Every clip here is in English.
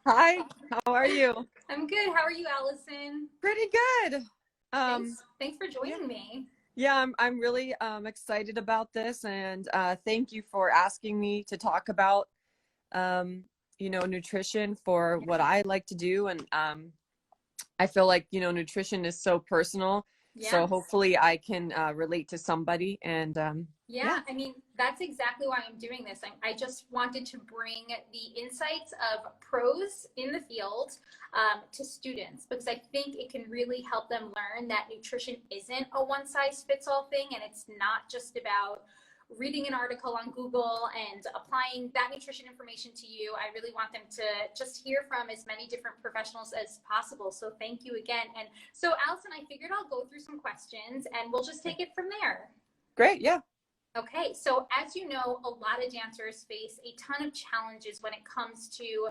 Hi, how are you? I'm good. How are you, Allison? Pretty good. Um, Thanks for yeah, joining me. yeah, I'm really excited about this, and thank you for asking me to talk about um, nutrition for what I like to do, and I feel like nutrition is so personal, so Yes. hopefully I can relate to somebody, and Yeah, yeah. I mean, that's exactly why I'm doing this. I just wanted to bring the insights of pros in the field to students because I think it can really help them learn that nutrition isn't a one size fits all thing and it's not just about reading an article on Google and applying that nutrition information to you. I really want them to just hear from as many different professionals as possible. So thank you again. And so, Allison, I figured I'll go through some questions and we'll just take it from there. Great, yeah. Okay, so as you know, a lot of dancers face a ton of challenges when it comes to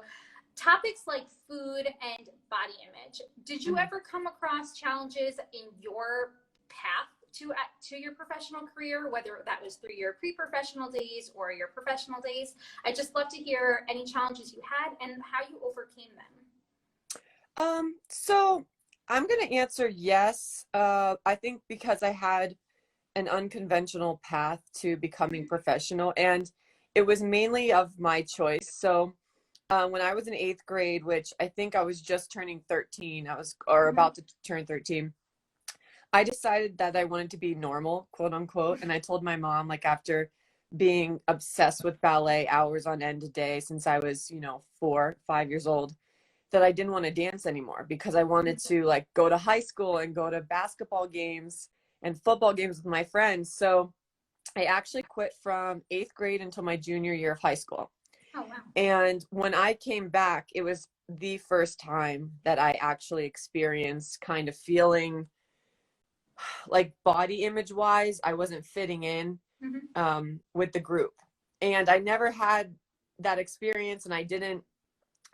topics like food and body image. Did you Mhm. ever come across challenges in your path to your professional career, whether that was through your pre-professional days or your professional days? I'd just love to hear any challenges you had and how you overcame them. So I'm gonna answer yes. I think because I had an unconventional path to becoming professional, and it was mainly of my choice. So when I was in eighth grade, which I think I was just turning 13, or Mm-hmm. about to turn 13, I decided that I wanted to be normal, quote unquote. And I told my mom, like, after being obsessed with ballet hours on end a day since I was, 4, 5 years old, that I didn't want to dance anymore because I wanted to like go to high school and go to basketball games and football games with my friends. So I actually quit from eighth grade until my junior year of high school. Oh, wow. And when I came back, it was the first time that I actually experienced kind of feeling like body image wise, I wasn't fitting in Mm-hmm. with the group. And I never had that experience and I didn't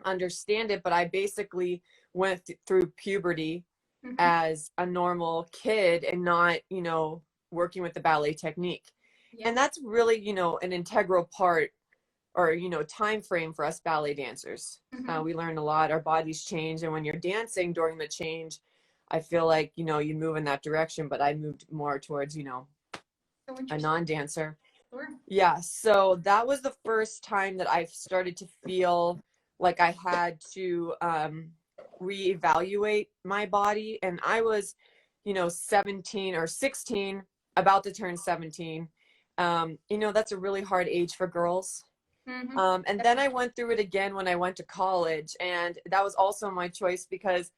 understand it, but I basically went through puberty Mm-hmm. as a normal kid and not, working with the ballet technique. Yeah. And that's really, an integral part or, time frame for us ballet dancers. Mm-hmm. We learn a lot, our bodies change. And when you're dancing during the change, I feel like, you move in that direction, but I moved more towards, So a interesting. non-dancer. Sure. Yeah, so that was the first time that I started to feel like I had to reevaluate my body. And I was, 17 or 16, about to turn 17. That's a really hard age for girls. Mm-hmm. And then I went through it again when I went to college. And that was also my choice because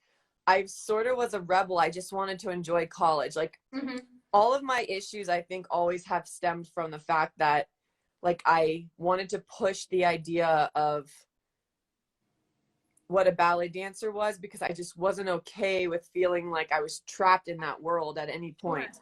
I sort of was a rebel. I just wanted to enjoy college. Like, Mm-hmm. all of my issues I think always have stemmed from the fact that like I wanted to push the idea of what a ballet dancer was because I just wasn't okay with feeling like I was trapped in that world at any Sure. point.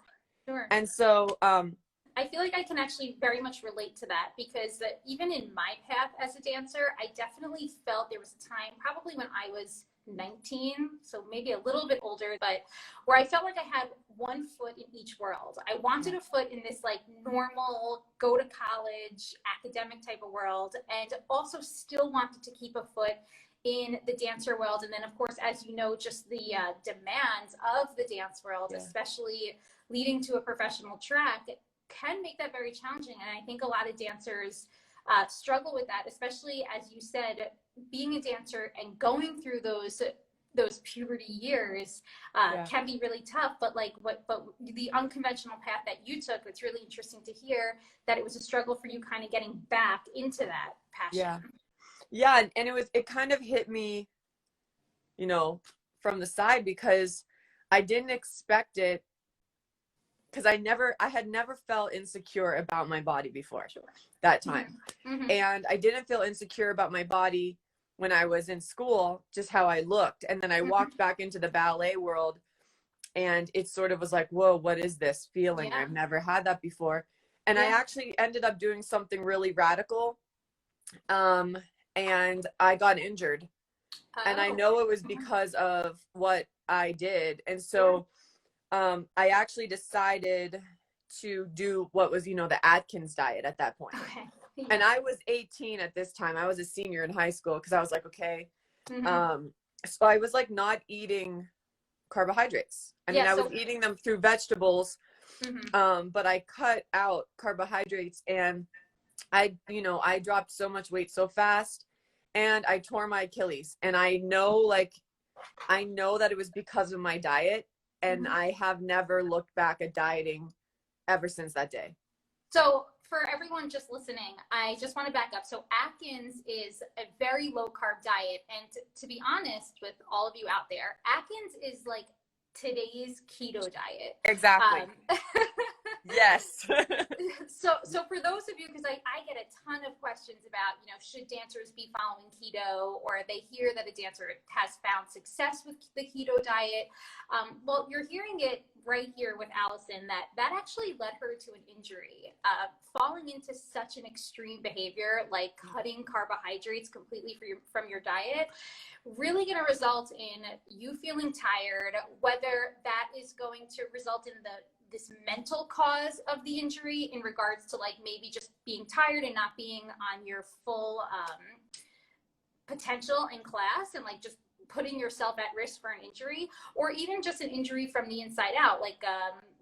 Sure. And so I feel like I can actually very much relate to that because even in my path as a dancer, I definitely felt there was a time, probably when I was 19, so maybe a little bit older, but where I felt like I had one foot in each world. I wanted a foot in this like normal, go to college, academic type of world, and also still wanted to keep a foot in the dancer world. And then, of course, as you know, just the demands of the dance world, yeah. especially leading to a professional track, can make that very challenging. And I think a lot of dancers struggle with that, especially as you said, being a dancer and going through those puberty years Yeah. can be really tough. But but the unconventional path that you took, it's really interesting to hear that it was a struggle for you, kind of getting back into that passion. Yeah. Yeah, and it kind of hit me, from the side because I didn't expect it because I had never felt insecure about my body before Sure. that Mm-hmm. time. Mm-hmm. And I didn't feel insecure about my body when I was in school, just how I looked. And then I Mm-hmm. walked back into the ballet world and it sort of was like, whoa, what is this feeling? Yeah. I've never had that before. And I Yeah. actually ended up doing something really radical. Um, and I got injured. And I Oh. know it was Mm-hmm. because of what I did. And Sure. so I actually decided to do what was, the Atkins diet at that point. Okay. Yeah. And I was 18 at this time. I was a senior in high school because I was like, okay, Mm-hmm. So I was like not eating carbohydrates. I mean, Yeah. I was So. eating them through vegetables, Mm-hmm. but I cut out carbohydrates, and I dropped so much weight so fast, and I tore my Achilles. And I know that it was because of my diet, and Mm-hmm. I have never looked back at dieting ever since that day. So for everyone just listening, I just want to back up. So Atkins is a very low carb diet. And to be honest with all of you out there, Atkins is like today's keto diet. Exactly. Yes. So for those of you, because I get a ton of questions about, should dancers be following keto, or they hear that a dancer has found success with the keto diet. Well, you're hearing it right here with Allison that actually led her to an injury. Falling into such an extreme behavior, like cutting carbohydrates completely from your diet, really going to result in you feeling tired, whether that is going to result in this mental cause of the injury in regards to like maybe just being tired and not being on your full potential in class, and like just putting yourself at risk for an injury, or even just an injury from the inside out, like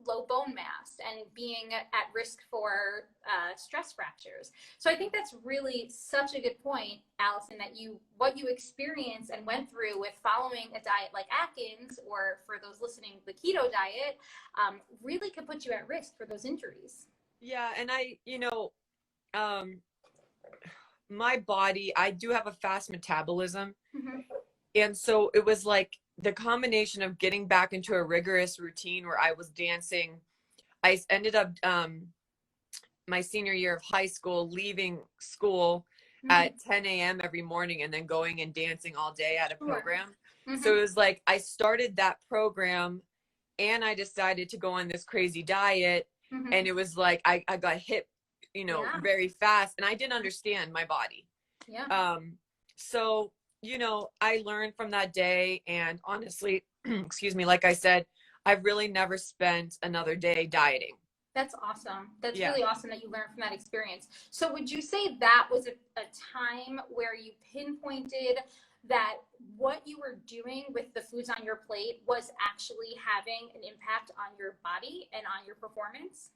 low bone mass and being at risk for stress fractures. So I think that's really such a good point, Allison, that what you experienced and went through with following a diet like Atkins, or for those listening, the keto diet, really could put you at risk for those injuries. Yeah, and my body, I do have a fast metabolism. Mm-hmm. And so it was like the combination of getting back into a rigorous routine where I was dancing. I ended up my senior year of high school, leaving school at 10 a.m. every morning and then going and dancing all day at a program. Mm-hmm. So it was like I started that program, and I decided to go on this crazy diet. Mm-hmm. And it was like I got hit, very fast, and I didn't understand my body. Yeah. So, I learned from that day, and honestly, excuse me, like I said, I've really never spent another day dieting. That's awesome. That's Yeah. really awesome that you learned from that experience. So would you say that was a time where you pinpointed that what you were doing with the foods on your plate was actually having an impact on your body and on your performance?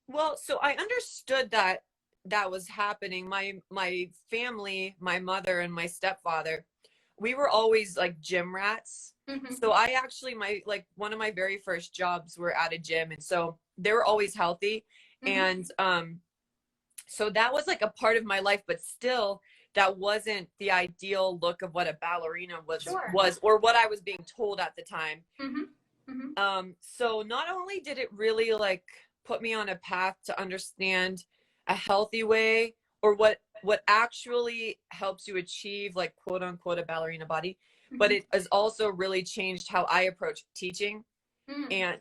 Well, so I understood that was happening. My family, my mother and my stepfather, we were always like gym rats. Mm-hmm. So I actually one of my very first jobs were at a gym, and so they were always healthy. Mm-hmm. And so that was like a part of my life, but still that wasn't the ideal look of what a ballerina was or what I was being told at the time. Mm-hmm. Mm-hmm. So not only did it really like put me on a path to understand a healthy way, or what actually helps you achieve like quote unquote a ballerina body, Mm-hmm. but it has also really changed how I approach teaching. Mm-hmm. And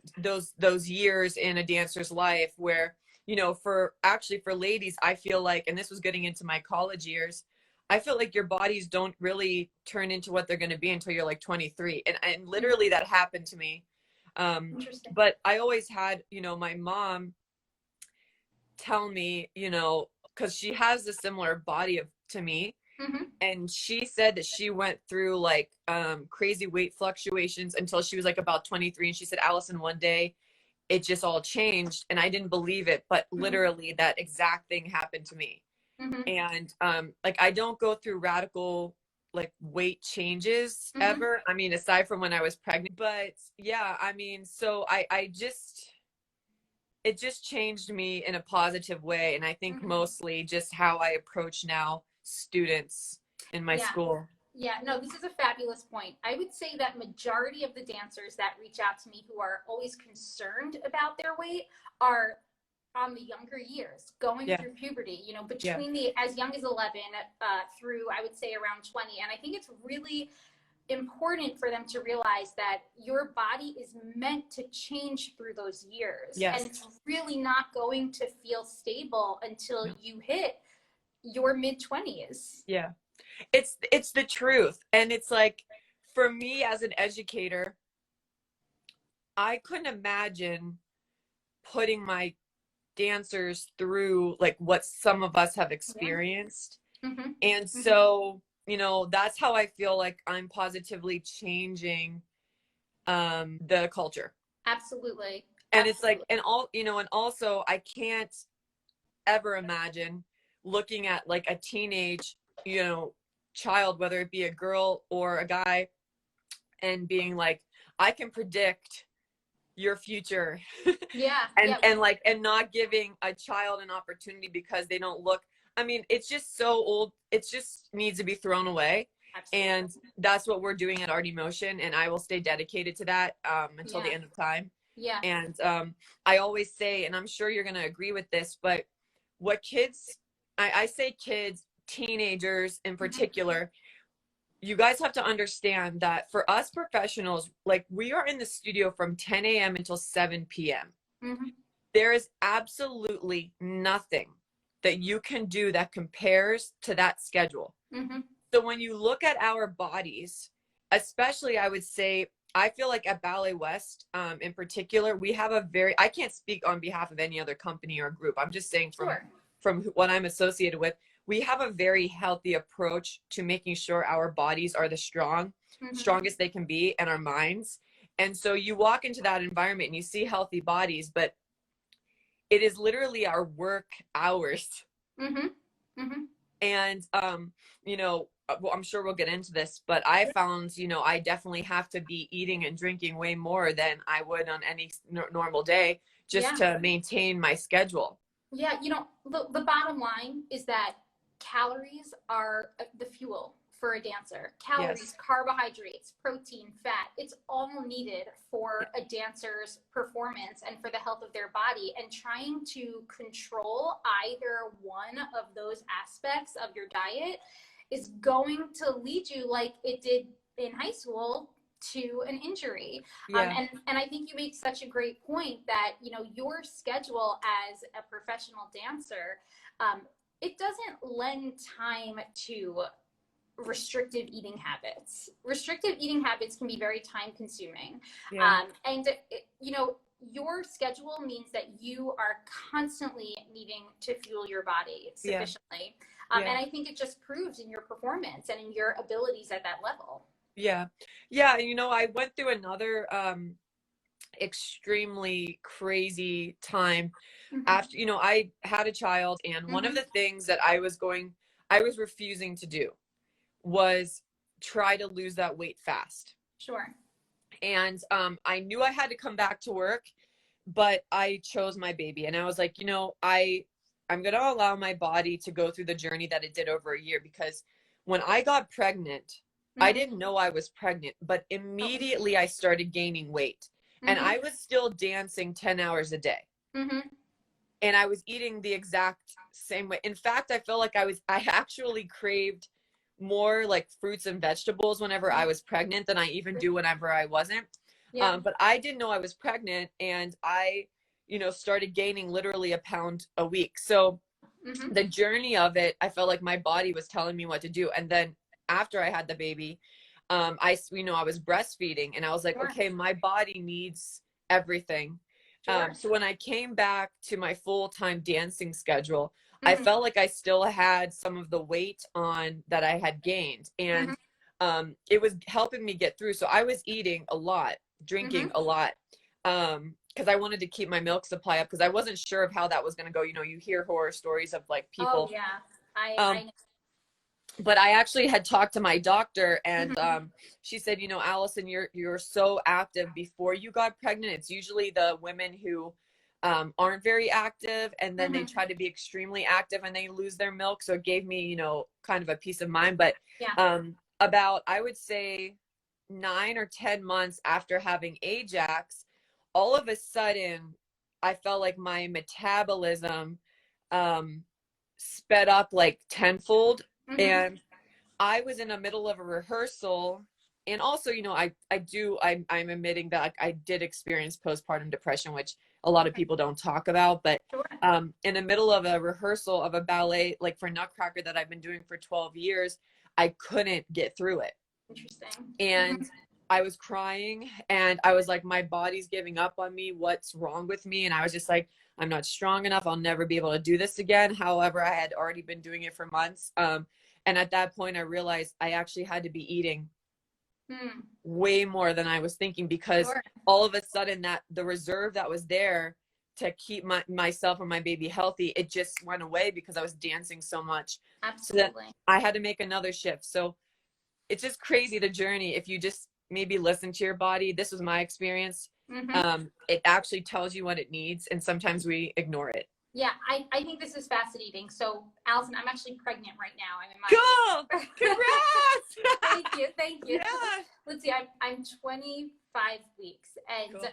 those years in a dancer's life where, for ladies, I feel like, and this was getting into my college years, I feel like your bodies don't really turn into what they're going to be until you're like 23. And literally that happened to me. Interesting. But I always had, my mom tell me, because she has a similar body to me. Mm-hmm. And she said that she went through like crazy weight fluctuations until she was like about 23. And she said, Allison, one day it just all changed. And I didn't believe it, but literally that exact thing happened to me. Mm-hmm. And like I don't go through radical like weight changes ever. I mean, aside from when I was pregnant. But yeah, I mean, so it just changed me in a positive way. And I think mostly just how I approach now students in my school. Yeah, no, this is a fabulous point. I would say that majority of the dancers that reach out to me who are always concerned about their weight are on the younger years, going through puberty, between the as young as 11 through, I would say, around 20. And I think it's really important for them to realize that your body is meant to change through those years. Yes. And it's really not going to feel stable until you hit your mid-20s. Yeah. It's the truth. And it's like, for me as an educator, I couldn't imagine putting my dancers through like what some of us have experienced. And so that's how I feel like I'm positively changing the culture. Absolutely. And it's like, Absolutely. and also I can't ever imagine looking at like a teenage, child, whether it be a girl or a guy, and being like, I can predict your future. Yeah. and Yeah. and not giving a child an opportunity because they don't look, I mean, it's just so old, it just needs to be thrown away. Absolutely. And that's what we're doing at Art Emotion, and I will stay dedicated to that until the Yeah. end of time. Yeah. And I always say, and I'm sure you're going to agree with this, but what kids, I say kids, teenagers in particular, you guys have to understand that for us professionals, like, we are in the studio from 10 a.m. until 7 p.m. Mm-hmm. There is absolutely nothing that you can do that compares to that schedule. Mm-hmm. So when you look at our bodies, especially, I would say, I feel like at Ballet West, in particular, we have a very, I can't speak on behalf of any other company or group. I'm just saying Sure. from what I'm associated with, we have a very healthy approach to making sure our bodies are the Mm-hmm. strongest they can be, and our minds. And so you walk into that environment and you see healthy bodies, but it is literally our work hours. Mm-hmm. Mm-hmm. And well, I'm sure we'll get into this, but I found, I definitely have to be eating and drinking way more than I would on any normal day, just Yeah. to maintain my schedule. Yeah. The bottom line is that calories are the fuel for a dancer. Calories, Yes. carbohydrates, protein, fat, it's all needed for a dancer's performance and for the health of their body. And trying to control either one of those aspects of your diet is going to lead you, like it did in high school, to an injury. Yeah. And I think you make such a great point that, your schedule as a professional dancer, it doesn't lend time to restrictive eating habits. Restrictive eating habits can be very time consuming. Yeah. And, your schedule means that you are constantly needing to fuel your body sufficiently. Yeah. And I think it just proves in your performance and in your abilities at that level. Yeah. Yeah. I went through another extremely crazy time after, I had a child, and one of the things that I was refusing to do was try to lose that weight fast. Sure. And I knew I had to come back to work, but I chose my baby, and I was like, I'm going to allow my body to go through the journey that it did over a year, because when I got pregnant, I didn't know I was pregnant, but immediately I started gaining weight, and I was still dancing 10 hours a day. And I was eating the exact same way. In fact, I feel like I actually craved more like fruits and vegetables whenever I was pregnant than I even do whenever I wasn't. Yeah. But I didn't know I was pregnant, and I, started gaining literally a pound a week. So the journey of it, I felt like my body was telling me what to do. And then after I had the baby, I was breastfeeding, and I was like, Sure. okay, my body needs everything. Sure. So when I came back to my full-time dancing schedule, I felt like I still had some of the weight on that I had gained, and it was helping me get through. So I was eating a lot, drinking a lot, because I wanted to keep my milk supply up, because I wasn't sure of how that was going to go. You hear horror stories of like people. Oh yeah, I know. But I actually had talked to my doctor, and she said, Allison, you're so active before you got pregnant. It's usually the women who aren't very active, and then they try to be extremely active and they lose their milk. So it gave me, kind of a peace of mind. But Yeah. about, I would say, 9 or 10 months after having Ajax, all of a sudden I felt like my metabolism sped up like tenfold. And I was in the middle of a rehearsal, and also, I'm admitting that I did experience postpartum depression, which a lot of people don't talk about. But Sure. in the middle of a rehearsal of a ballet, like for Nutcracker, that I've been doing for 12 years, I couldn't get through it. Interesting. And I was crying, and I was like, my body's giving up on me. What's wrong with me? And I was just like, I'm not strong enough. I'll never be able to do this again. However, I had already been doing it for months. And at that point, I realized I actually had to be eating Hmm. way more than I was thinking, because Sure. all of a sudden that the reserve that was there to keep myself and my baby healthy, it just went away because I was dancing so much. So that Absolutely. I had to make another shift. So it's just crazy, the journey. If you just maybe listen to your body, this was my experience. It actually tells you what it needs, and sometimes we ignore it. Yeah, I think this is fascinating. So, Allison, I'm actually pregnant right now. I'm in my Cool! Congrats! Thank you. Yeah. Let's see, I'm 25 weeks, and Cool.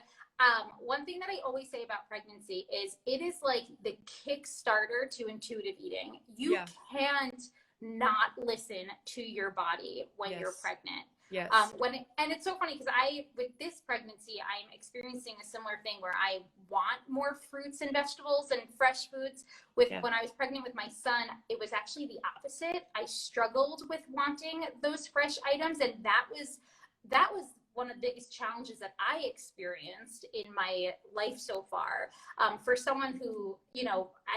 one thing that I always say about pregnancy is it is like the Kickstarter to intuitive eating. You can't not listen to your body when you're pregnant. Yes. And it's so funny because with this pregnancy, I'm experiencing a similar thing where I want more fruits and vegetables and fresh foods. When I was pregnant with my son, it was actually the opposite. I struggled with wanting those fresh items, and that was one of the biggest challenges that I experienced in my life so far. For someone who,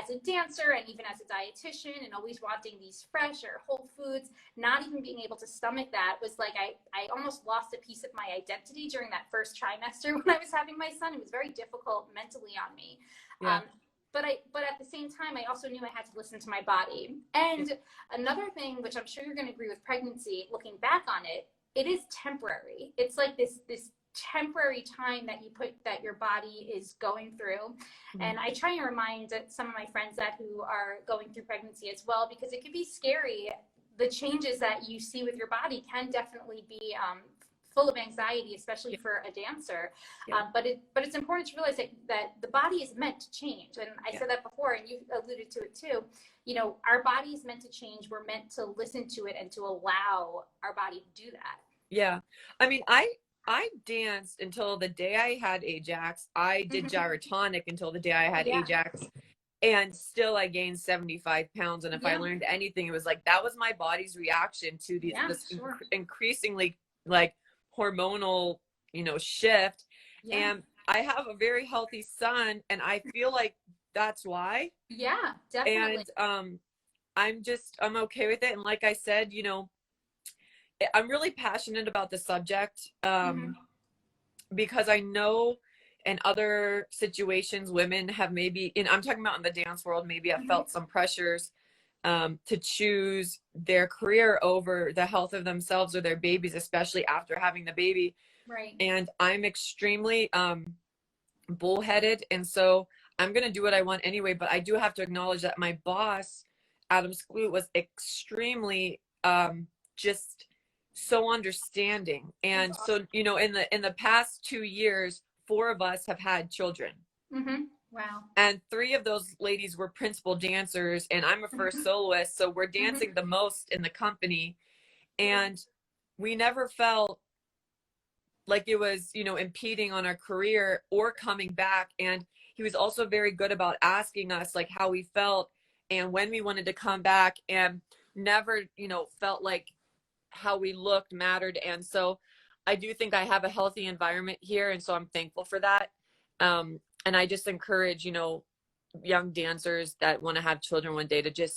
as a dancer and even as a dietitian and always wanting these fresh or whole foods, not even being able to stomach that was like, I almost lost a piece of my identity during that first trimester when I was having my son. It was very difficult mentally on me. Yeah. But at the same time, I also knew I had to listen to my body. And another thing, which I'm sure you're going to agree with pregnancy, looking back on it, it is temporary. It's like this temporary time that your body is going through. And I try and remind some of my friends who are going through pregnancy as well, because it can be scary. The changes that you see with your body can definitely be full of anxiety, especially for a dancer. But it's important to realize that the body is meant to change. And I said that before, and you alluded to it too. Our body is meant to change. We're meant to listen to it and to allow our body to do that. Yeah. I mean, I danced until the day I had Ajax. I did gyrotonic until the day I had Ajax. And still I gained 75 pounds. And if I learned anything, it was like, that was my body's reaction to this increasingly like hormonal, shift. And I have a very healthy son, and I feel like that's why. Yeah, definitely. And I'm okay with it. And like I said, I'm really passionate about the subject, because I know in other situations, women have maybe, and I'm talking about in the dance world, maybe have felt some pressures to choose their career over the health of themselves or their babies, especially after having the baby. Right. And I'm extremely bullheaded. And so I'm going to do what I want anyway, but I do have to acknowledge that my boss, Adam Skloot, was extremely just so understanding. And so, in the past 2 years, 4 of us have had children. Wow. And 3 of those ladies were principal dancers, and I'm a first soloist. So we're dancing the most in the company. And we never felt like it was, impeding on our career or coming back. And he was also very good about asking us like how we felt and when we wanted to come back, and never, felt like how we looked mattered. And so I do think I have a healthy environment here. And so I'm thankful for that. And I just encourage, young dancers that want to have children one day to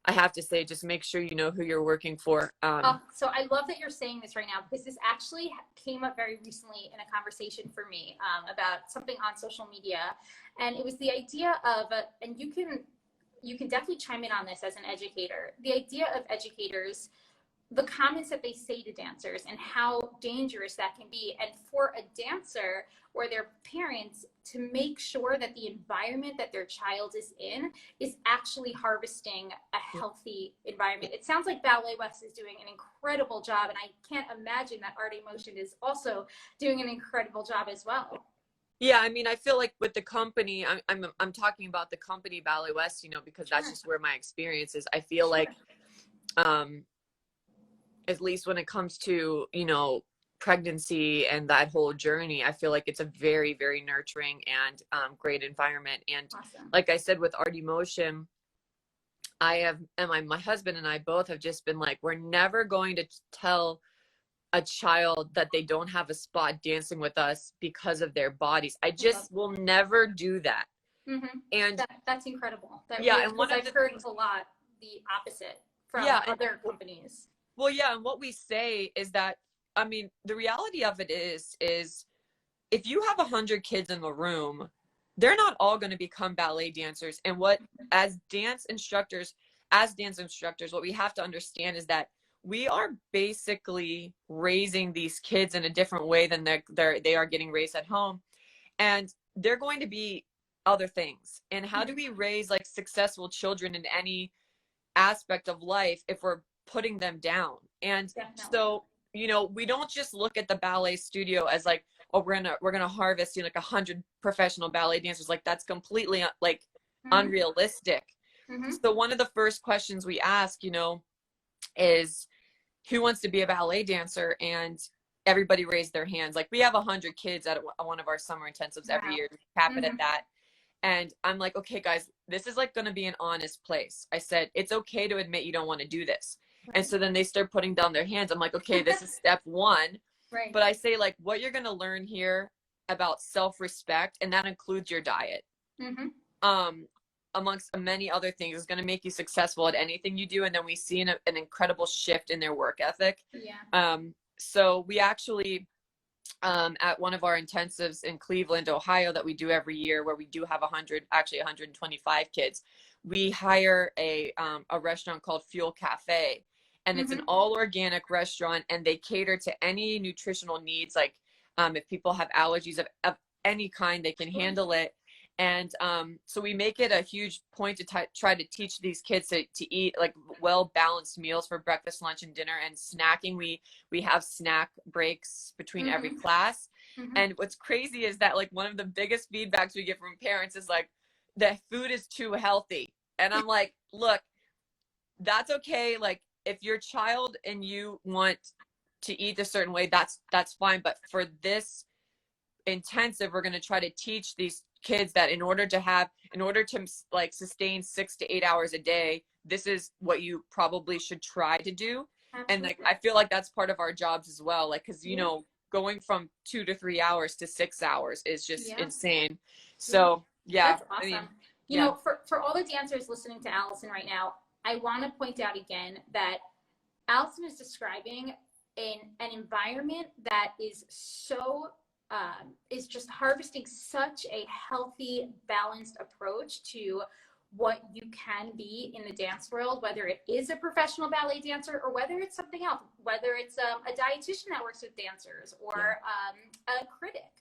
I have to say, just make sure you know who you're working for. So I love that you're saying this right now, because this actually came up very recently in a conversation for me about something on social media. And it was the idea of, and you can definitely chime in on this as an educator, the idea of educators, the comments that they say to dancers and how dangerous that can be. And for a dancer or their parents to make sure that the environment that their child is in is actually harvesting a healthy environment. It sounds like Ballet West is doing an incredible job, and I can't imagine that Art Emotion is also doing an incredible job as well. Yeah, I mean, I feel like with the company, I'm talking about the company Ballet West, because that's just where my experience is. I feel like at least when it comes to, pregnancy and that whole journey, I feel like it's a very, very nurturing and great environment. And like I said, with Art Emotion, my husband and I both have just been like, we're never going to tell a child that they don't have a spot dancing with us because of their bodies. I just will never do that. And that's incredible. and one I've heard a lot the opposite. from Yeah. other companies. Well, yeah. And what we say is that, I mean, the reality of it is if you have 100 kids in the room, they're not all going to become ballet dancers. And what, as dance instructors, what we have to understand is that we are basically raising these kids in a different way than they are getting raised at home. And they're going to be other things. And how do we raise like successful children in any aspect of life if we're putting them down? And Definitely. so, you know, we don't just look at the ballet studio as like, oh, we're gonna harvest, you know, like 100 professional ballet dancers. Like that's completely like unrealistic. So one of the first questions we ask, you know, is who wants to be a ballet dancer? And everybody raised their hands. Like we have 100 kids at one of our summer intensives every year. We cap it at that. And I'm like, okay, guys, this is like going to be an honest place. I said, it's okay to admit you don't want to do this. And so then they start putting down their hands. I'm like, okay, this is step one. Right. But I say like what you're going to learn here about self-respect, and that includes your diet. Amongst many other things, is going to make you successful at anything you do. And then we see an incredible shift in their work ethic. Yeah. So we actually, at one of our intensives in Cleveland, Ohio, that we do every year, where we do have 125 kids, we hire a restaurant called Fuel Cafe, and it's an all organic restaurant, and they cater to any nutritional needs. Like if people have allergies of any kind, they can handle it. And so we make it a huge point to try to teach these kids to eat like well-balanced meals for breakfast, lunch, and dinner. And snacking, we have snack breaks between every class. And what's crazy is that like one of the biggest feedbacks we get from parents is like, the food is too healthy. And I'm like, look, that's okay. Like if your child and you want to eat a certain way, that's fine. But for this intensive, we're going to try to teach these kids that in order to like sustain 6 to 8 hours a day, this is what you probably should try to do. Absolutely. And like I feel like that's part of our jobs as well, like because you know, going from 2 to 3 hours to 6 hours is just insane. So that's awesome. I mean, you know, for all the dancers listening to Allison right now, I want to point out again that Allison is describing an environment that is so is just harvesting such a healthy, balanced approach to what you can be in the dance world, whether it is a professional ballet dancer or whether it's something else, whether it's a dietitian that works with dancers or a critic,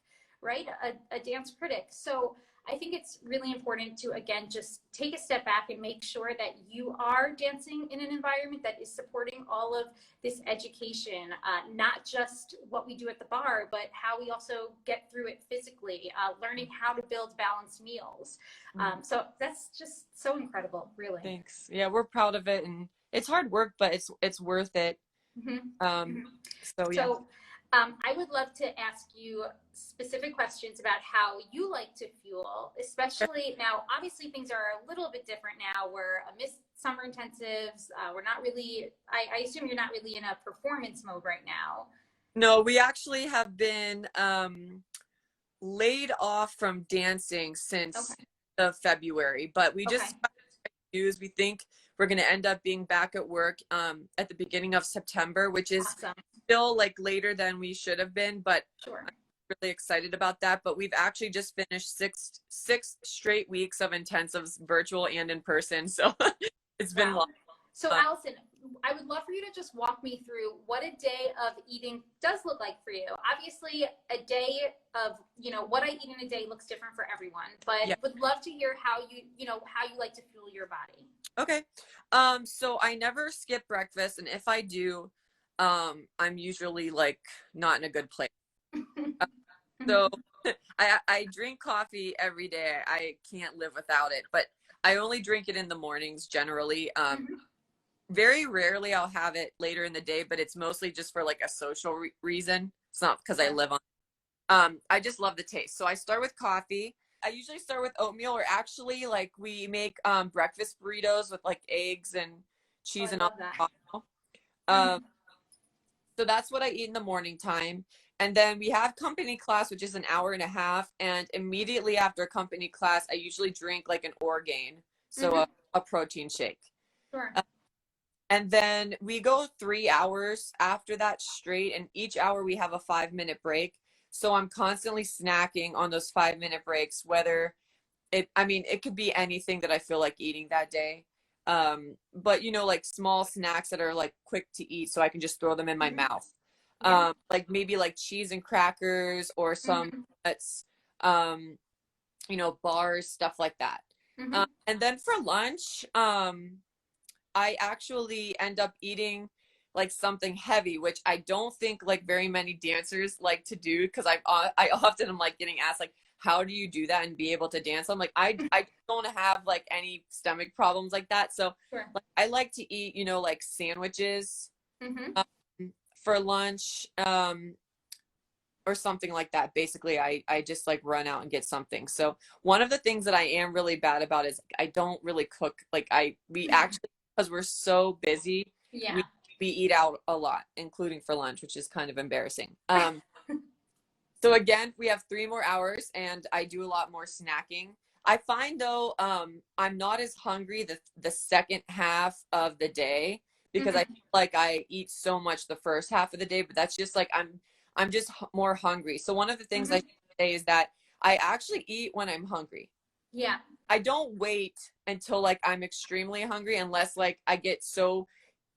right? A dance critic. So I think it's really important to, again, just take a step back and make sure that you are dancing in an environment that is supporting all of this education, not just what we do at the bar, but how we also get through it physically, learning how to build balanced meals. So that's just so incredible, really. Thanks. Yeah, we're proud of it, and it's hard work, but it's worth it. So I would love to ask you specific questions about how you like to fuel, especially now, obviously things are a little bit different now. We're amidst summer intensives. We're not really, I assume you're not really in a performance mode right now. No, we actually have been laid off from dancing since the February, but we just news. We think we're going to end up being back at work at the beginning of September, which is still like later than we should have been, but I'm really excited about that. But we've actually just finished six straight weeks of intensives, virtual and in person. So it's been long. So Allison, I would love for you to just walk me through what a day of eating does look like for you. Obviously, a day of, you know, what I eat in a day looks different for everyone, but would love to hear how how you like to fuel your body. Okay. So I never skip breakfast, and if I do, I'm usually like not in a good place. So I drink coffee every day. I can't live without it, but I only drink it in the mornings generally. Very rarely I'll have it later in the day, but it's mostly just for like a social reason. It's not because I live on. I just love the taste. So I start with coffee. I usually start with oatmeal, or actually like we make breakfast burritos with like eggs and cheese and avocado. So that's what I eat in the morning time. And then we have company class, which is an hour and a half. And immediately after company class, I usually drink like an Orgain, so a protein shake. And then we go 3 hours after that straight, and each hour we have a 5-minute break. So I'm constantly snacking on those 5-minute breaks, whether it could be anything that I feel like eating that day. But like small snacks that are like quick to eat so I can just throw them in my mouth. Yeah. Like maybe like cheese and crackers or some Mm-hmm. nuts, bars, stuff like that. Mm-hmm. And then for lunch, I actually end up eating like something heavy, which I don't think like very many dancers like to do, because I often am like getting asked like, how do you do that and be able to dance? I'm like, I don't have like any stomach problems like that. So Sure. like I like to eat, like sandwiches Mm-hmm. um, for lunch, or something like that. Basically, I just like run out and get something. So one of the things that I am really bad about is I don't really cook. Like we actually, because we're so busy, Yeah. we eat out a lot, including for lunch, which is kind of embarrassing. So again, we have 3 more hours, and I do a lot more snacking. I find though, I'm not as hungry the second half of the day, because I Mm-hmm. feel like I eat so much the first half of the day, but that's just like I'm just more hungry. So one of the things I Mm-hmm. should say is that I actually eat when I'm hungry. Yeah. I don't wait until like I'm extremely hungry, unless like I get so,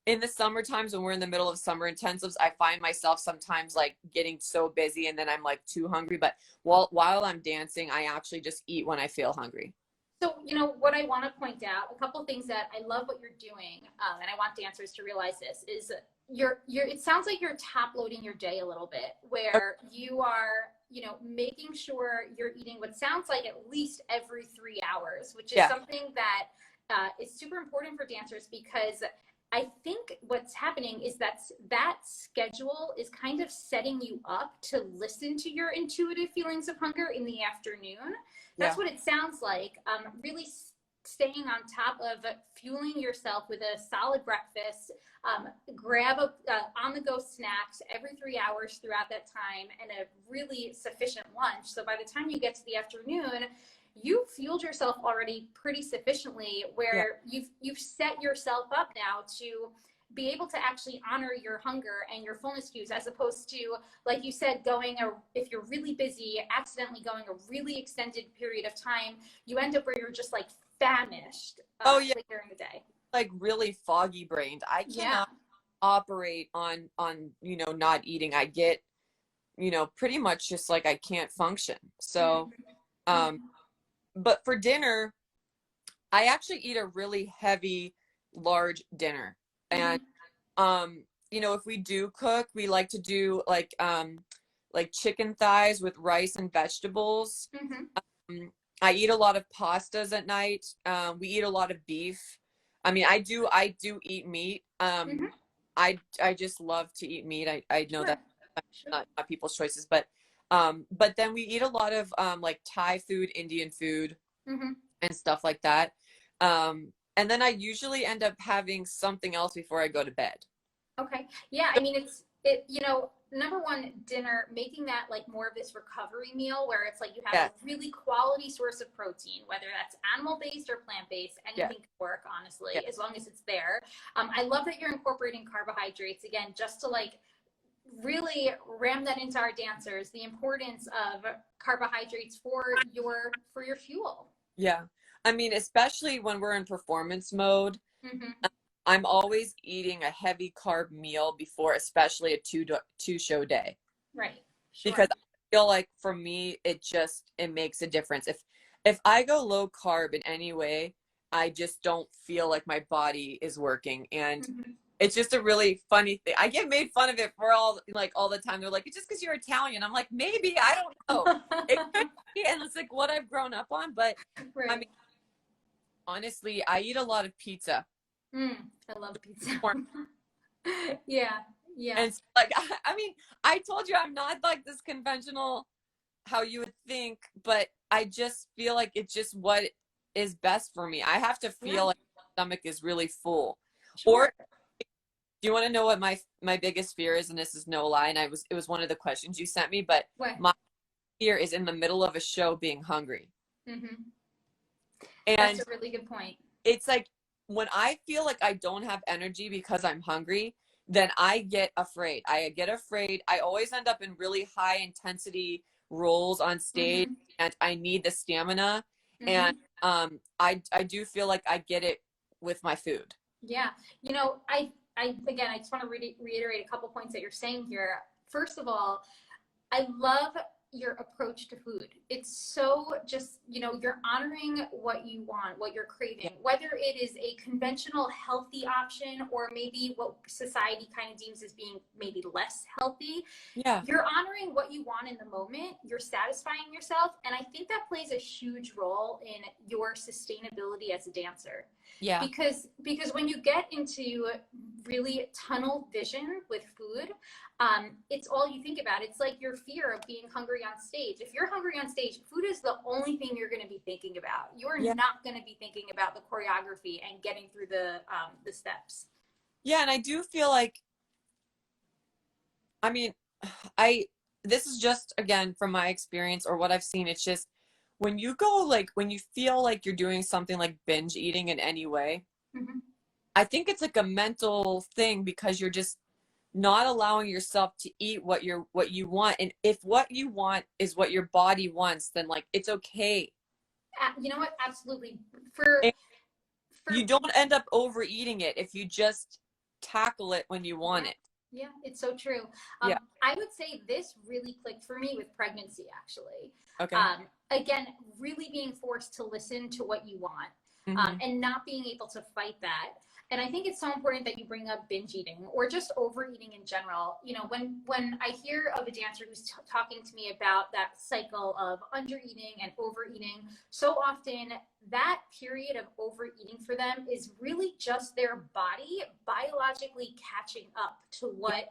in the summer times when we're in the middle of summer intensives, I find myself sometimes like getting so busy and then I'm like too hungry. But while I'm dancing, I actually just eat when I feel hungry. So, what I want to point out, a couple things that I love what you're doing, and I want dancers to realize this, is it sounds like you're top loading your day a little bit, where you are, making sure you're eating what sounds like at least every 3 hours, which is Yeah. something that is super important for dancers, because I think what's happening is that schedule is kind of setting you up to listen to your intuitive feelings of hunger in the afternoon. Yeah. That's what it sounds like. Really staying on top of fueling yourself with a solid breakfast, grab on-the-go snacks every 3 hours throughout that time, and a really sufficient lunch. So by the time you get to the afternoon, you fueled yourself already pretty sufficiently, Yeah. where you've set yourself up now to be able to actually honor your hunger and your fullness cues, as opposed to, like you said, if you're really busy, accidentally going a really extended period of time, you end up where you're just like famished Oh yeah. later in the day. Like really foggy brained. I Yeah. cannot operate on not eating. I get, pretty much just like I can't function. So, Mm-hmm. um, but for dinner, I actually eat a really heavy, large dinner. And Mm-hmm. if we do cook, we like to do like chicken thighs with rice and vegetables. Mm-hmm. I eat a lot of pastas at night. We eat a lot of beef. I mean, I do eat meat. Mm-hmm. I just love to eat meat. I know Sure. that Sure. not people's choices, but then we eat a lot of like Thai food, Indian food, Mm-hmm. and stuff like that. And then I usually end up having something else before I go to bed. Okay. Yeah. I mean, number one, dinner, making that like more of this recovery meal, where it's like you have Yeah, a really quality source of protein, whether that's animal based or plant based, yeah, anything could work, honestly, yeah, as long as it's there. I love that you're incorporating carbohydrates, again, just to like really ram that into our dancers, the importance of carbohydrates for your fuel. yeah. I mean, especially when we're in performance mode, Mm-hmm. I'm always eating a heavy carb meal before, especially a two show day, Right. because Sure. I feel like for me it makes a difference. If I go low carb in any way, I just don't feel like my body is working, and Mm-hmm. it's just a really funny thing. I get made fun of it for all the time. They're like, it's just because you're Italian. I'm like, maybe, I don't know. It could be, and it's like what I've grown up on. But I Right. mean, honestly, I eat a lot of pizza. I love pizza. Corn. Yeah, yeah, And it's like, I mean, I told you I'm not like this conventional how you would think, but I just feel like it's just what is best for me. I have to yeah, feel like my stomach is really full. Or sure. do you want to know what my biggest fear is? And this is no lie, and it was one of the questions you sent me, but What? my fear is in the middle of a show being hungry. Mm-hmm. That's And a really good point. it's like when I feel like I don't have energy because I'm hungry, then I get afraid. I always end up in really high intensity roles on stage, Mm-hmm. and I need the stamina. Mm-hmm. And I do feel like I get it with my food. Yeah. Again, I just want to reiterate a couple points that you're saying here. First of all, I love your approach to food. It's so just, you're honoring what you want, what you're craving, whether it is a conventional healthy option or maybe what society kind of deems as being maybe less healthy. Yeah. You're honoring what you want in the moment. You're satisfying yourself. And I think that plays a huge role in your sustainability as a dancer. Yeah. Because when you get into really tunnel vision with food, it's all you think about. It's like your fear of being hungry on stage. If you're hungry on stage, food is the only thing you're going to be thinking about. You're not going to be thinking about the choreography and getting through the steps. Yeah, and I do feel like, I mean, this is just, again, from my experience or what I've seen, it's just when you go, like, when you feel like you're doing something like binge eating in any way, Mm-hmm. I think it's like a mental thing because you're just not allowing yourself to eat what you want. And if what you want is what your body wants, then like it's okay. You know what? Absolutely. For And you don't end up overeating it if you just tackle it when you want it. Yeah, it's so true. Yeah. I would say this really clicked for me with pregnancy, actually. Okay. Again, really being forced to listen to what you want, and not being able to fight that. And I think it's so important that you bring up binge eating or just overeating in general. When I hear of a dancer who's talking to me about that cycle of undereating and overeating, so often that period of overeating for them is really just their body biologically catching up to what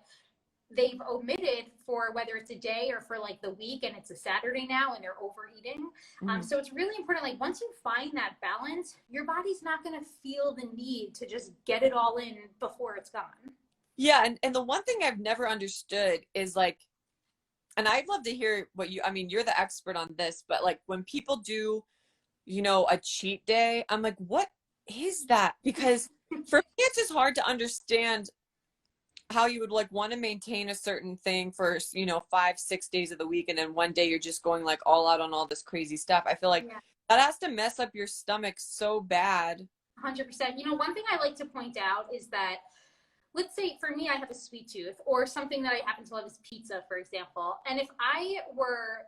they've omitted for whether it's a day or for like the week, and it's a Saturday now and they're overeating. So it's really important, like once you find that balance, your body's not going to feel the need to just get it all in before it's gone. Yeah. And the one thing I've never understood is like, and I'd love to hear what I mean, you're the expert on this, but like when people do, a cheat day, I'm like, what is that? Because for me, it's just hard to understand how you would like want to maintain a certain thing for 5-6 days of the week, and then one day you're just going like all out on all this crazy stuff. I feel like that has to mess up your stomach so bad. 100%. One thing I like to point out is that, let's say for me, I have a sweet tooth, or something that I happen to love is pizza, for example. And if I were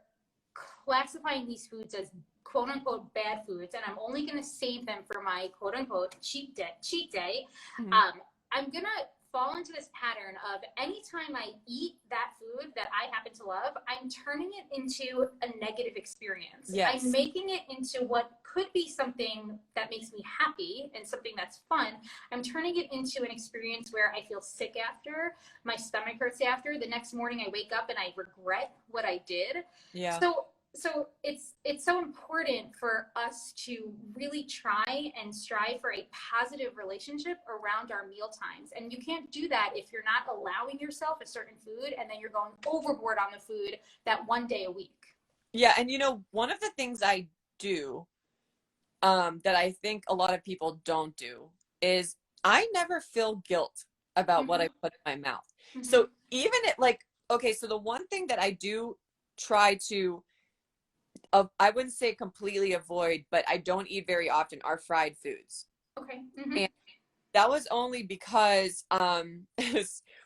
classifying these foods as quote unquote bad foods, and I'm only going to save them for my quote unquote cheat day, I'm going to fall into this pattern of anytime I eat that food that I happen to love, I'm turning it into a negative experience. Yes. I'm making it into what could be something that makes me happy and something that's fun. I'm turning it into an experience where I feel sick after, my stomach hurts after, the next morning I wake up and I regret what I did. Yeah. So it's so important for us to really try and strive for a positive relationship around our meal times. And you can't do that if you're not allowing yourself a certain food and then you're going overboard on the food that one day a week. Yeah. And one of the things I do that I think a lot of people don't do is I never feel guilt about what I put in my mouth. So even so the one thing that I do try to I wouldn't say completely avoid, but I don't eat very often are fried foods. Okay. And that was only because when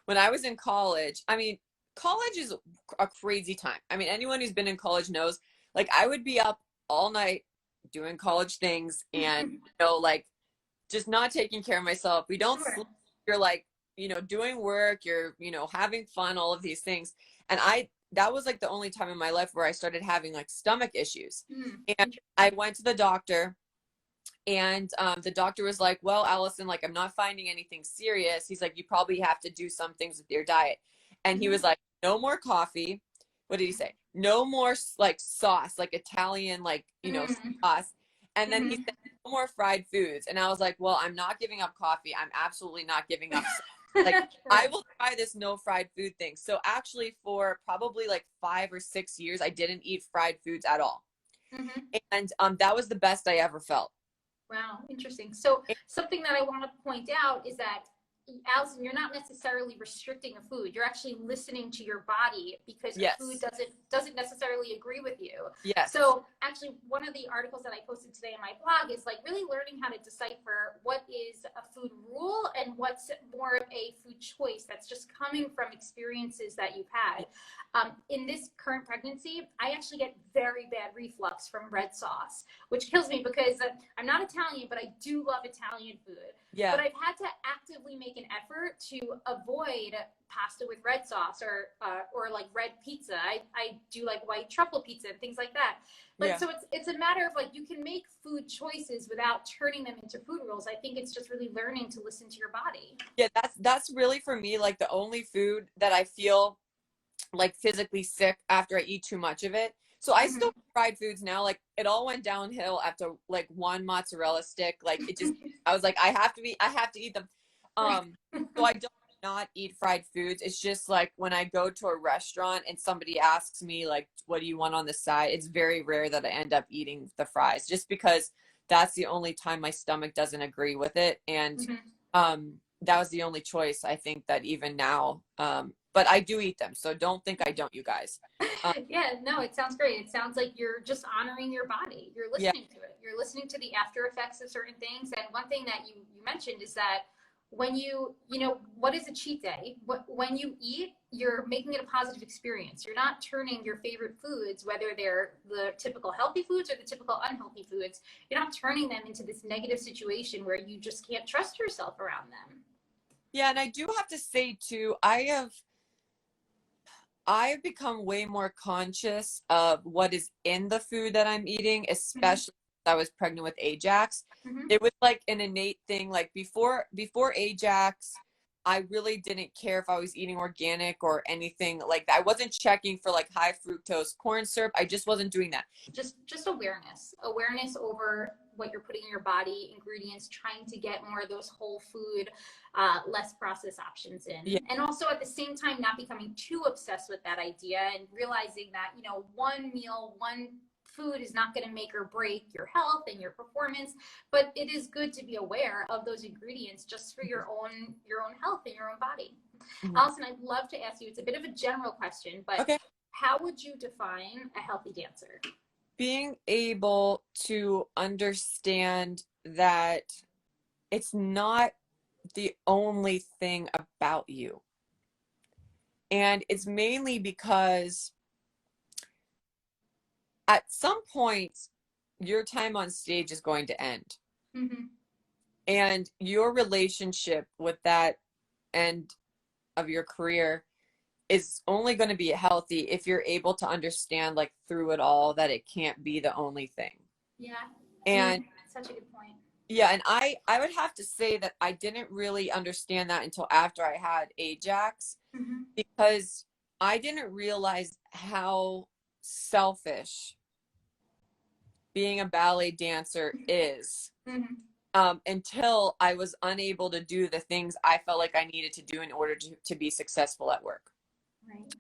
I was in college, I mean, college is a crazy time. I mean, anyone who's been in college knows, like, I would be up all night doing college things and, like, just not taking care of myself. We don't sleep. You're like, doing work, you're, having fun, all of these things. And that was like the only time in my life where I started having like stomach issues. And I went to the doctor, and the doctor was like, well, Allison, like, I'm not finding anything serious. He's like, you probably have to do some things with your diet. And he was like, no more coffee. What did he say? No more like sauce, like Italian, like, sauce. And then he said, no more fried foods. And I was like, well, I'm not giving up coffee. I'm absolutely not giving up like, I will try this no fried food thing. So actually for probably like 5 or 6 years, I didn't eat fried foods at all. And that was the best I ever felt. Wow, interesting. So something that I want to point out is that, Allison, you're not necessarily restricting a food. You're actually listening to your body because a food Yes. doesn't necessarily agree with you. Yes. So actually, one of the articles that I posted today on my blog is like really learning how to decipher what is a food rule and what's more of a food choice that's just coming from experiences that you've had. In this current pregnancy, I actually get very bad reflux from red sauce, which kills me because I'm not Italian, but I do love Italian food. Yeah. But I've had to actively make an effort to avoid pasta with red sauce or like red pizza. I do like white truffle pizza and things like that. But Yeah. so it's a matter of like, you can make food choices without turning them into food rules. I think it's just really learning to listen to your body. Yeah, that's really for me like the only food that I feel like physically sick after I eat too much of it. So I still eat fried foods now. Like it all went downhill after like one mozzarella stick. Like it just, I was like, I have to eat them. So I don't not eat fried foods. It's just like when I go to a restaurant and somebody asks me like, what do you want on the side? It's very rare that I end up eating the fries just because that's the only time my stomach doesn't agree with it. And, that was the only choice I think that even now, but I do eat them. So don't think I don't, you guys. Yeah, no, it sounds great. It sounds like you're just honoring your body. You're listening to it. You're listening to the after effects of certain things. And one thing that you mentioned is that when you know, what is a cheat day? When you eat, you're making it a positive experience. You're not turning your favorite foods, whether they're the typical healthy foods or the typical unhealthy foods, you're not turning them into this negative situation where you just can't trust yourself around them. Yeah, and I do have to say too, I've become way more conscious of what is in the food that I'm eating, especially since I was pregnant with Ajax. It was like an innate thing. Like before Ajax, I really didn't care if I was eating organic or anything like that. I wasn't checking for like high fructose corn syrup. I just wasn't doing that. Just awareness over what you're putting in your body, ingredients, trying to get more of those whole food, less processed options in. Yeah. And also at the same time, not becoming too obsessed with that idea and realizing that, you know, one meal, one food is not going to make or break your health and your performance, but it is good to be aware of those ingredients just for your own health and your own body. Allison, I'd love to ask you, it's a bit of a general question, but Okay. how would you define a healthy dancer? Being able to understand that it's not the only thing about you. And it's mainly because at some point, your time on stage is going to end. And your relationship with that end of your career is only going to be healthy if you're able to understand, like, through it all, that it can't be the only thing. Yeah. And such a good point. yeah, and I would have to say that I didn't really understand that until after I had Ajax, because I didn't realize how selfish being a ballet dancer is, until I was unable to do the things I felt like I needed to do in order to be successful at work. Right.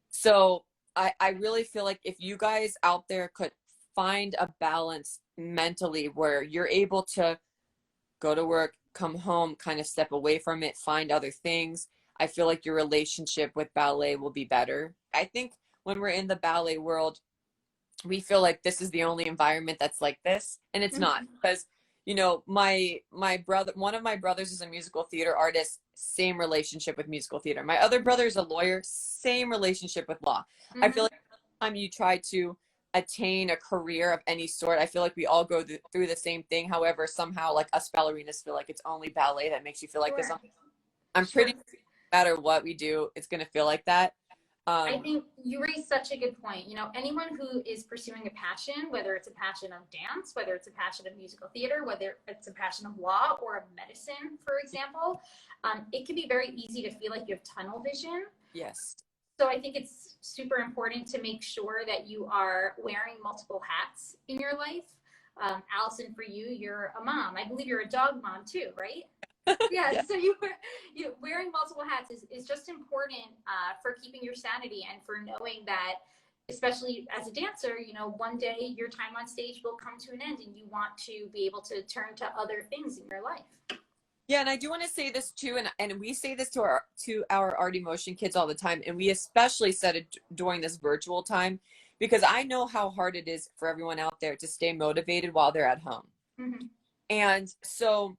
So I really feel like if you guys out there could find a balance mentally where you're able to go to work, come home, kind of step away from it, find other things, I feel like your relationship with ballet will be better. I think when we're in the ballet world, we feel like this is the only environment that's like this, and it's not, because you know, my brother, one of my brothers is a musical theater artist, same relationship with musical theater. My other brother is a lawyer, same relationship with law. I feel like every time you try to attain a career of any sort, I feel like we all go through the same thing. However, somehow like us ballerinas feel like it's only ballet that makes you feel like this. I'm pretty sure no matter what we do, it's going to feel like that. I think you raised such a good point. You know, anyone who is pursuing a passion, whether it's a passion of dance, whether it's a passion of musical theater, whether it's a passion of law or of medicine, for example, it can be very easy to feel like you have tunnel vision. Yes. So I think it's super important to make sure that you are wearing multiple hats in your life. Allison, for you, you're a mom. I believe you're a dog mom too, right? Yeah. So you wearing multiple hats is just important for keeping your sanity and for knowing that especially as a dancer, you know, one day your time on stage will come to an end and you want to be able to turn to other things in your life. Yeah, and I do want to say this too, and we say this to our art emotion kids all the time, and we especially said it during this virtual time, because I know how hard it is for everyone out there to stay motivated while they're at home. Mm-hmm. And so,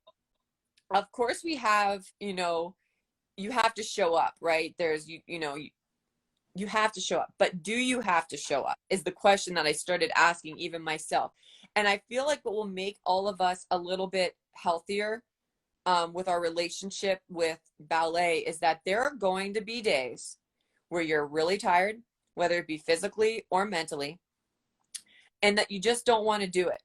of course, we have, you know, you have to show up, right? There's, you have to show up, but do you have to show up is the question that I started asking even myself. And I feel like what will make all of us a little bit healthier with our relationship with ballet is that there are going to be days where you're really tired, whether it be physically or mentally, and that you just don't want to do it.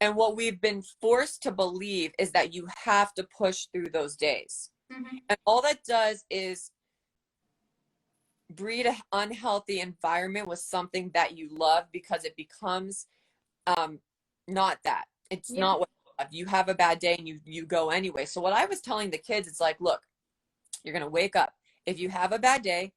And what we've been forced to believe is that you have to push through those days. Mm-hmm. And all that does is breed an unhealthy environment with something that you love, because it becomes not that. It's not what you love. You have a bad day and you go anyway. So what I was telling the kids, it's like, look, you're going to wake up. If you have a bad day,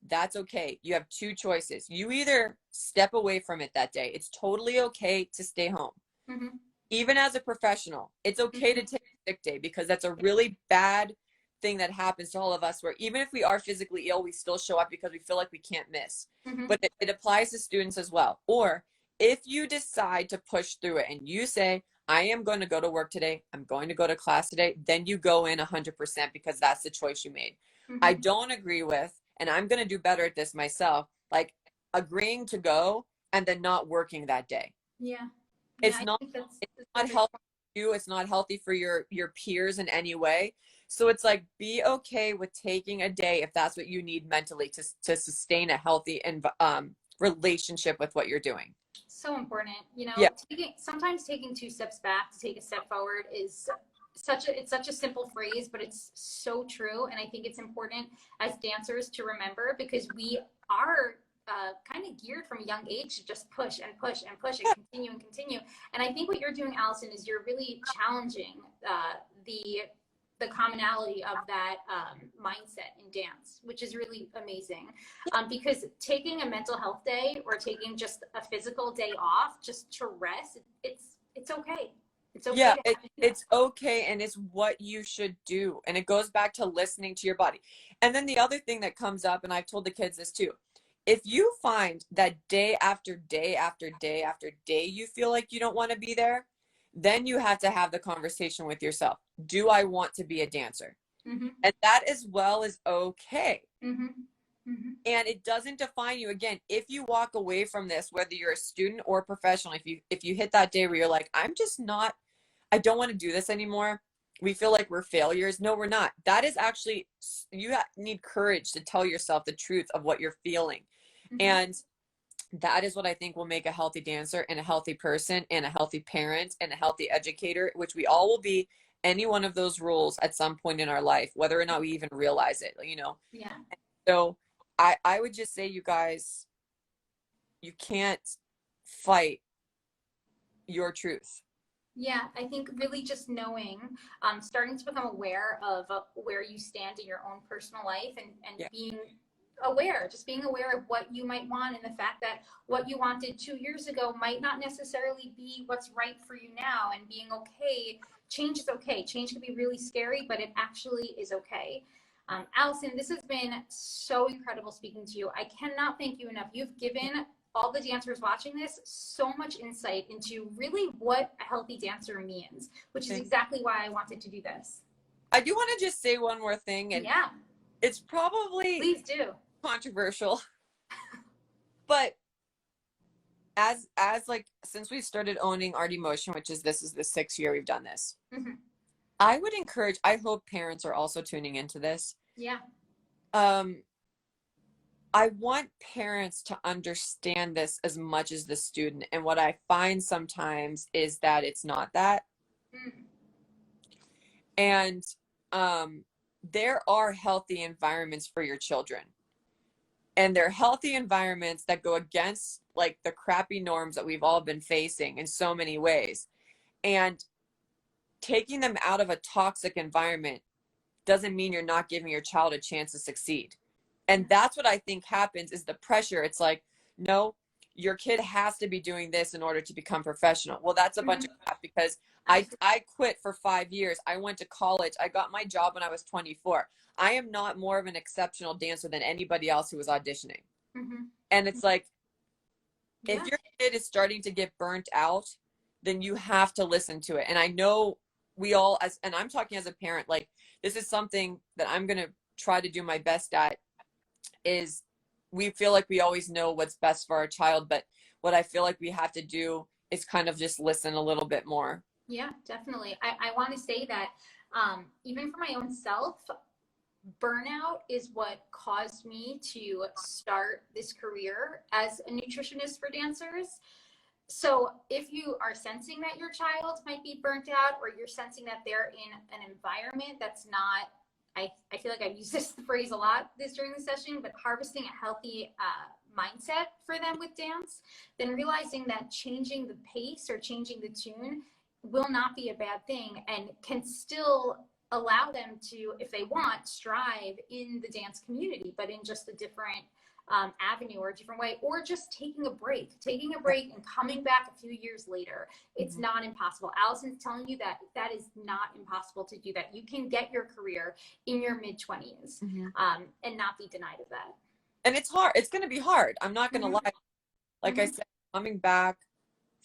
that's okay. You have two choices. You either step away from it that day. It's totally okay to stay home. Mm-hmm. Even as a professional, it's okay to take a sick day, because that's a really bad thing that happens to all of us, where even if we are physically ill, we still show up because we feel like we can't miss. Mm-hmm. But it applies to students as well. Or if you decide to push through it and you say, I am going to go to work today, I'm going to go to class today, then you go in 100% because that's the choice you made. Mm-hmm. I don't agree with, and I'm going to do better at this myself, like agreeing to go and then not working that day. Yeah. It's not healthy for you. It's not healthy for your peers in any way. So it's like, be okay with taking a day if that's what you need mentally to sustain a healthy relationship with what you're doing. So important, you know. Yeah. Sometimes taking 2 steps back to take a step forward is such a simple phrase, but it's so true. And I think it's important as dancers to remember, because we are kind of geared from a young age to just push and push and push and continue and continue. And I think what you're doing, Allison, is you're really challenging the commonality of that mindset in dance, which is really amazing. Because taking a mental health day or taking just a physical day off just to rest, it's okay. It's okay. Yeah, it's okay, and it's what you should do. And it goes back to listening to your body. And then the other thing that comes up, and I've told the kids this too, if you find that day after day after day after day you feel like you don't want to be there, then you have to have the conversation with yourself. Do I want to be a dancer? Mm-hmm. And that as well is okay. Mm-hmm. Mm-hmm. And it doesn't define you. Again, if you walk away from this, whether you're a student or professional, if you hit that day where you're like, I don't want to do this anymore, we feel like we're failures. No, we're not. That is actually, you need courage to tell yourself the truth of what you're feeling. Mm-hmm. And that is what I think will make a healthy dancer and a healthy person and a healthy parent and a healthy educator, which we all will be any one of those roles at some point in our life, whether or not we even realize it, you know? Yeah. So I would just say, you guys, you can't fight your truth. Yeah, I think really just knowing, starting to become aware of where you stand in your own personal life, and being aware, just being aware of what you might want, and the fact that what you wanted 2 years ago might not necessarily be what's right for you now, and being okay. Change is okay. Change can be really scary, but it actually is okay. Allison, this has been so incredible speaking to you. I cannot thank you enough. You've given all the dancers watching this so much insight into really what a healthy dancer means, which is exactly why I wanted to do this. I do want to just say one more thing, and it's probably please do controversial, but as like, since we started owning Art Emotion, which is this is the 6th year we've done this, mm-hmm. I would encourage, I hope parents are also tuning into this. Yeah. I want parents to understand this as much as the student. And what I find sometimes is that it's not that. Mm. And there are healthy environments for your children. And they're healthy environments that go against like the crappy norms that we've all been facing in so many ways. And taking them out of a toxic environment doesn't mean you're not giving your child a chance to succeed. And that's what I think happens, is the pressure. It's like, no, your kid has to be doing this in order to become professional. Well, that's a bunch of crap, because I quit for 5 years. I went to college. I got my job when I was 24. I am not more of an exceptional dancer than anybody else who was auditioning. And it's like, if your kid is starting to get burnt out, then you have to listen to it. And I know we all, and I'm talking as a parent, like, this is something that I'm going to try to do my best at, is we feel like we always know what's best for our child, but what I feel like we have to do is kind of just listen a little bit more. Yeah, definitely. I want to say that even for my own self, burnout is what caused me to start this career as a nutritionist for dancers. So if you are sensing that your child might be burnt out, or you're sensing that they're in an environment that's not, I feel like I've used this phrase a lot during the session, but harvesting a healthy mindset for them with dance, then realizing that changing the pace or changing the tune will not be a bad thing, and can still allow them to, if they want, strive in the dance community, but in just a different avenue or a different way, or just taking a break and coming back a few years later. It's not impossible. Allison's telling you that that is not impossible to do that. You can get your career in your mid-20s and not be denied of that. And it's hard. It's going to be hard. I'm not going to lie. Like I said, coming back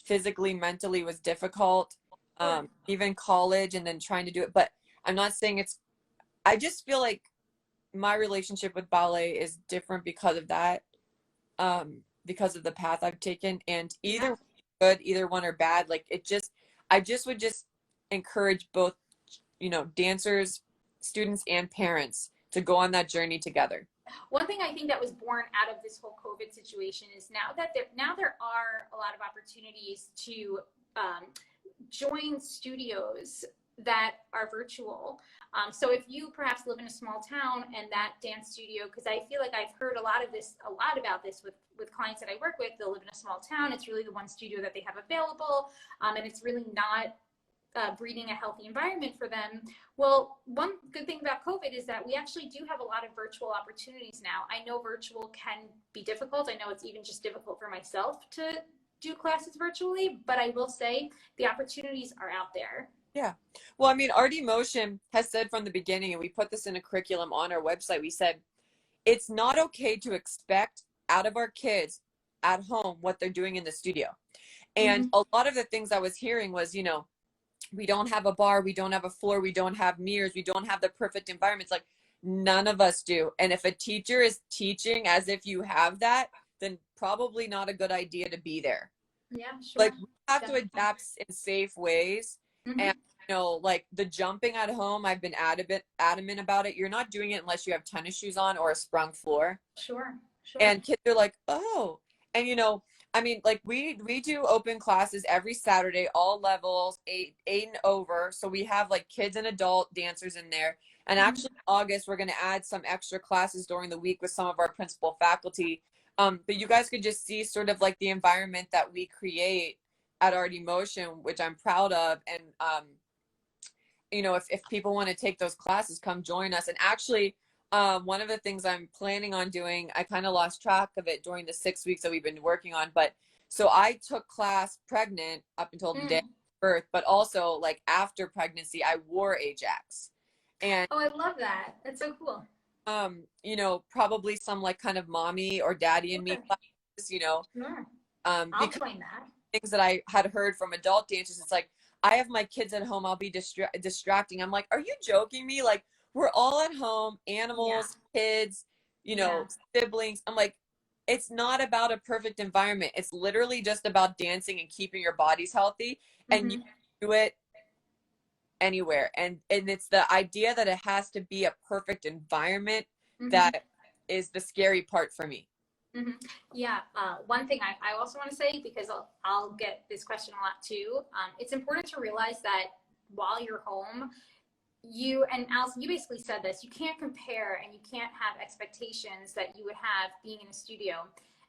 physically, mentally was difficult. Even college, and then trying to do it. But I'm not saying I just feel like my relationship with ballet is different because of that, because of the path I've taken, and either good, either one or bad. Like, I just would just encourage both, dancers, students, and parents to go on that journey together. One thing I think that was born out of this whole COVID situation is now there are a lot of opportunities to join studios that are virtual. So if you perhaps live in a small town and that dance studio, because I feel like I've heard a lot about this with clients that I work with, they'll live in a small town. It's really the one studio that they have available, and it's really not breeding a healthy environment for them. Well, one good thing about COVID is that we actually do have a lot of virtual opportunities now. I know virtual can be difficult. I know it's even just difficult for myself to do classes virtually, but I will say the opportunities are out there. Yeah. Well, I mean, RD Motion has said from the beginning, and we put this in a curriculum on our website, we said, it's not okay to expect out of our kids at home what they're doing in the studio. And a lot of the things I was hearing was, we don't have a bar, we don't have a floor, we don't have mirrors, we don't have the perfect environments. Like, none of us do. And if a teacher is teaching as if you have that, then probably not a good idea to be there. Yeah, sure. Like, we have to adapt in safe ways. And like the jumping at home, I've been adamant about it. You're not doing it unless you have tennis shoes on or a sprung floor. Sure. And kids are like, oh, and I mean, like we do open classes every Saturday, all levels, 8 and over. So we have like kids and adult dancers in there. And actually in August, we're going to add some extra classes during the week with some of our principal faculty. But you guys could just see sort of like the environment that we create at RD Motion, which I'm proud of. And, if people want to take those classes, come join us. And actually, one of the things I'm planning on doing, I kind of lost track of it during the 6 weeks that we've been working on. But so I took class pregnant up until the day of birth, but also like after pregnancy, I wore Ajax. And I love that. That's so cool. Probably some like kind of mommy or daddy and me classes, Sure. I'll join that. Things that I had heard from adult dancers, it's like, I have my kids at home, I'll be distracting. I'm like, are you joking me? Like, we're all at home, animals, kids, siblings. I'm like, it's not about a perfect environment. It's literally just about dancing and keeping your bodies healthy, and you can do it anywhere. And it's the idea that it has to be a perfect environment that is the scary part for me. Yeah. One thing I also want to say, because I'll get this question a lot too. It's important to realize that while you're home, you, and Allison, you basically said this, you can't compare and you can't have expectations that you would have being in a studio.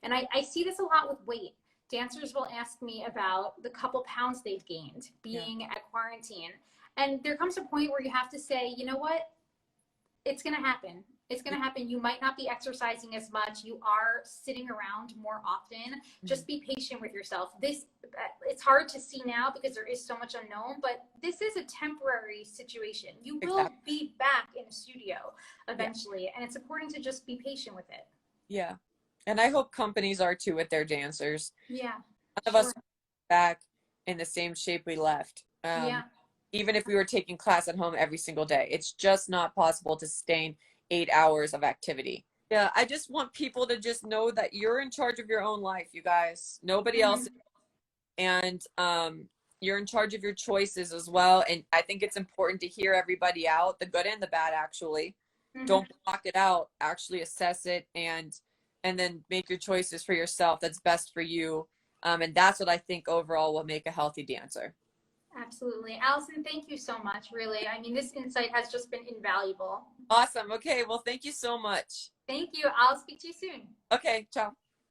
And I see this a lot with weight. Dancers will ask me about the couple pounds they've gained being at quarantine. And there comes a point where you have to say, you know what? It's going to happen. It's going to happen. You might not be exercising as much. You are sitting around more often. Just be patient with yourself. It's hard to see now because there is so much unknown, but this is a temporary situation. You will be back in a studio eventually, and it's important to just be patient with it. Yeah. And I hope companies are too with their dancers. Yeah. None of us are back in the same shape we left. Even if we were taking class at home every single day, it's just not possible to sustain 8 hours of activity. Yeah, I just want people to just know that you're in charge of your own life, you guys. Nobody else is. And you're in charge of your choices as well. And I think it's important to hear everybody out, the good and the bad, actually. Don't block it out. Actually assess it and then make your choices for yourself that's best for you. And that's what I think overall will make a healthy dancer. Absolutely. Allison, thank you so much, really. I mean, this insight has just been invaluable. Awesome. Okay, well, thank you so much. Thank you. I'll speak to you soon. Okay, ciao.